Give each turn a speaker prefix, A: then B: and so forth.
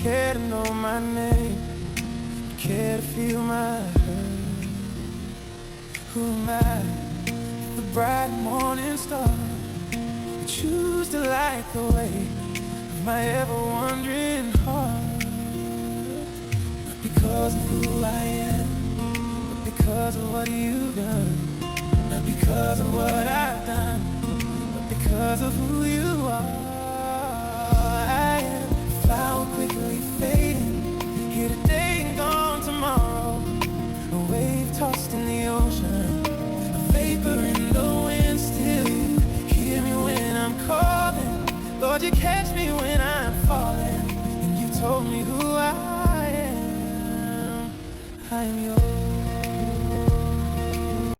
A: care to know my name? Care to feel my hurt? Who am I? The bright morning star. I choose to light the way of my ever-wandering heart. Not because of who I am, but because of what you've done. Not because of what I've done, but because of who you are.